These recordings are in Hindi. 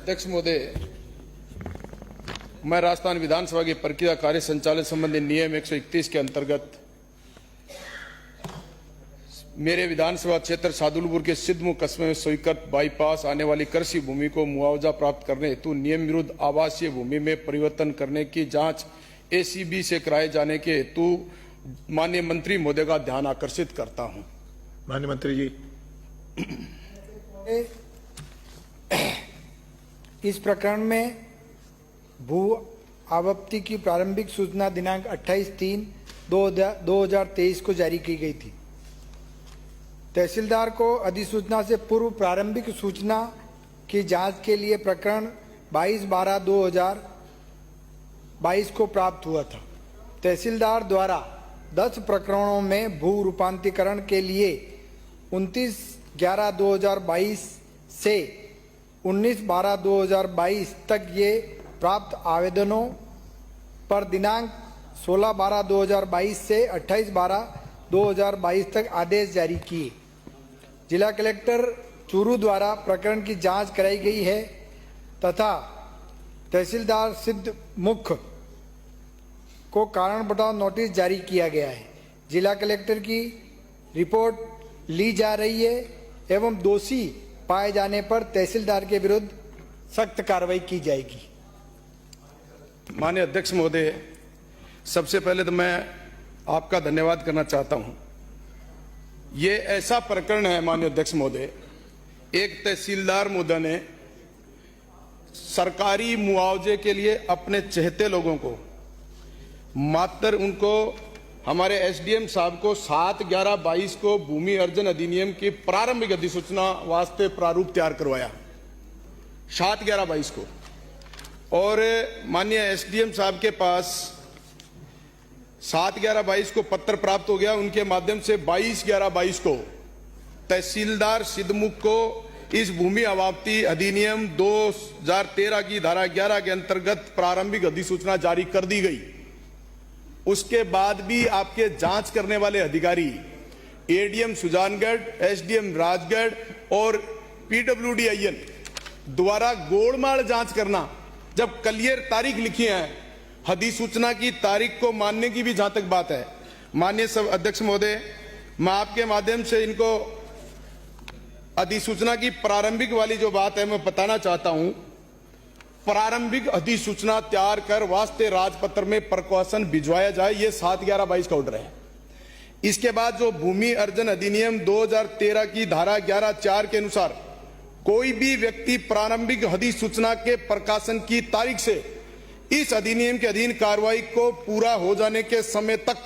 अध्यक्ष महोदय, मैं राजस्थान विधानसभा की प्रक्रिया कार्य संचालन संबंधी नियम 131 के अंतर्गत मेरे विधानसभा क्षेत्र सादुलपुर के सिद्धमुख कस्बे में स्वीकृत बाईपास आने वाली कृषि भूमि को मुआवजा प्राप्त करने हेतु नियम विरुद्ध आवासीय भूमि में परिवर्तन करने की जांच एसीबी से कराए जाने के हेतु माननीय मंत्री महोदय का ध्यान आकर्षित करता हूं। माननीय मंत्री जी। इस प्रकरण में भू आवप्ति की प्रारंभिक सूचना दिनांक 28/3/2023 को जारी की गई थी। तहसीलदार को अधिसूचना से पूर्व प्रारंभिक सूचना की जांच के लिए प्रकरण 22/12/2022 को प्राप्त हुआ था। तहसीलदार द्वारा 10 प्रकरणों में भू रूपांतरीकरण के लिए 29/11/2022 से 19/12/2022 तक ये प्राप्त आवेदनों पर दिनांक 16/12/2022 से 28/12/2022 तक आदेश जारी किए। जिला कलेक्टर चूरू द्वारा प्रकरण की जांच कराई गई है तथा तहसीलदार सिद्धमुख को कारण बताओ नोटिस जारी किया गया है। जिला कलेक्टर की रिपोर्ट ली जा रही है एवं दोषी पाए जाने पर तहसीलदार के विरुद्ध सख्त कार्रवाई की जाएगी। माननीय अध्यक्ष महोदय, सबसे पहले तो मैं आपका धन्यवाद करना चाहता हूं। ये ऐसा प्रकरण है माननीय अध्यक्ष महोदय, एक तहसीलदार महोदय ने सरकारी मुआवजे के लिए अपने चहेते लोगों को मात्र उनको हमारे एसडीएम साहब को 7/11/22 को भूमि अर्जन अधिनियम की प्रारंभिक अधिसूचना वास्ते प्रारूप तैयार करवाया 7/11/22 को, और माननीय एसडीएम साहब के पास 7/11/22 को पत्र प्राप्त हो गया। उनके माध्यम से 22/11/22 को तहसीलदार सिद्धमुख को इस भूमि अवाप्ति अधिनियम 2013 की धारा 11 के अंतर्गत प्रारंभिक अधिसूचना जारी कर दी गई। उसके बाद भी आपके जांच करने वाले अधिकारी एडीएम सुजानगढ़, एसडीएम राजगढ़ और पीडब्ल्यूडीआईएन द्वारा गोलमाल जांच करना, जब क्लियर तारीख लिखी है, अधिसूचना की तारीख को मानने की भी जहां तक बात है, माननीय सब अध्यक्ष महोदय, मैं आपके माध्यम से इनको अधिसूचना की प्रारंभिक वाली जो बात है मैं बताना चाहता हूं। प्रारंभिक अधिसूचना तैयार कर वास्ते राजपत्र में प्रकाशन भिजवाया जाए, यह 7/11/22 का ऑर्डर है। इसके बाद जो भूमि अर्जन अधिनियम 2013 की धारा 11(4) के अनुसार कोई भी व्यक्ति प्रारंभिक अधिसूचना के प्रकाशन की तारीख से इस अधिनियम के अधीन कार्रवाई को पूरा हो जाने के समय तक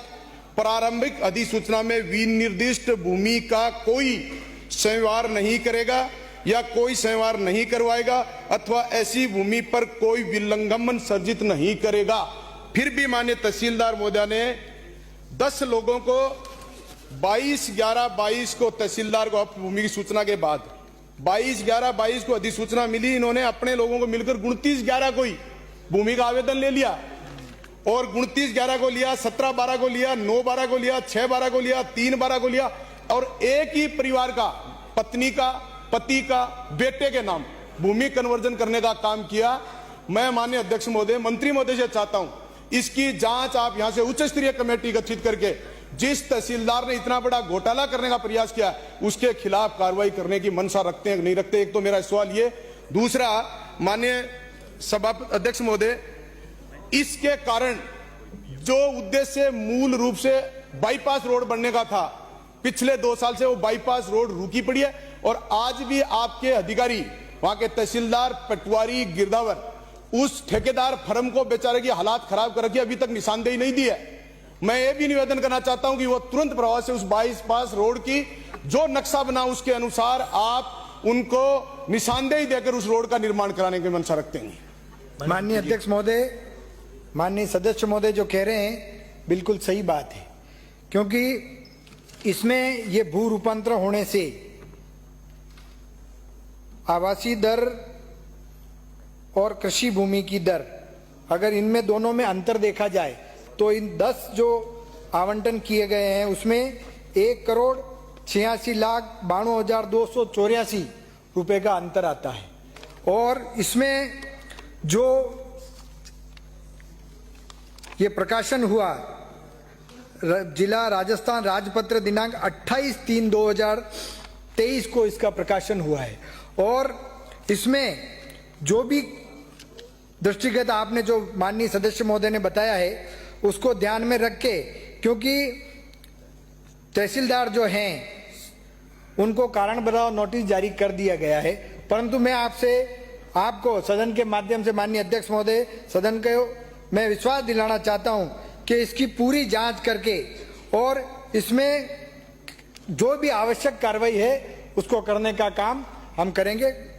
प्रारंभिक अधिसूचना में विनिर्दिष्ट भूमि का कोई संवार नहीं करेगा या कोई संवार नहीं करवाएगा अथवा ऐसी भूमि पर कोई विलंघन सर्जित नहीं करेगा। फिर भी माननीय तहसीलदार महोदय ने 10 लोगों को 22/11/22 को तहसीलदार को भूमि की सूचना के बाद 22/11/22 को अधिसूचना मिली। इन्होंने अपने लोगों को मिलकर 29/11 को ही भूमि का आवेदन ले लिया और 29/11 को लिया, 17/12 को लिया, 9/12 को लिया, 6/12 को लिया, 3/12 को लिया और एक ही परिवार का, पत्नी का, पति का, बेटे के नाम भूमि कन्वर्जन करने का काम किया। मैं माननीय अध्यक्ष महोदय, मंत्री महोदय से चाहता हूं इसकी जांच आप यहां से उच्च स्तरीय कमेटी गठित करके जिस तहसीलदार ने इतना बड़ा घोटाला करने का प्रयास किया उसके खिलाफ कार्रवाई करने की मंशा रखते हैं कि नहीं रखते। एक तो मेरा सवाल ये। दूसरा, माननीय सभा अध्यक्ष महोदय, इसके कारण जो उद्देश्य मूल रूप से बाईपास रोड बनने का था, पिछले 2 साल से वो बाईपास रोड रुकी पड़ी है और आज भी आपके अधिकारी, वहां के तहसीलदार, पटवारी, गिरदावर उस ठेकेदार फर्म को बेचारे की हालात खराब कर रखी, अभी तक निशानदेही नहीं दी है। मैं ये भी निवेदन करना चाहता हूं कि वो तुरंत प्रभाव से उस बाईपास रोड की जो नक्शा बना उसके अनुसार आप उनको निशानदेही देकर उस रोड का निर्माण कराने की मंशा रखते हैं। माननीय अध्यक्ष महोदय, माननीय सदस्य महोदय जो कह रहे हैं बिल्कुल सही बात है, क्योंकि इसमें ये भू रूपांतरण होने से आवासीय दर और कृषि भूमि की दर, अगर इनमें दोनों में अंतर देखा जाए तो इन 10 जो आवंटन किए गए हैं उसमें 1,86,92,284 रुपए का अंतर आता है और इसमें जो ये प्रकाशन हुआ जिला राजस्थान राजपत्र दिनांक 28/3/2023 को इसका प्रकाशन हुआ है। और इसमें जो भी दृष्टिगत आपने जो माननीय सदस्य महोदय ने बताया है उसको ध्यान में रख के, क्योंकि तहसीलदार जो हैं उनको कारण बताओ नोटिस जारी कर दिया गया है, परंतु मैं आपको सदन के माध्यम से माननीय अध्यक्ष महोदय सदन को मैं विश्वास दिलाना चाहता हूं कि इसकी पूरी जांच करके और इसमें जो भी आवश्यक कार्रवाई है उसको करने का काम हम करेंगे।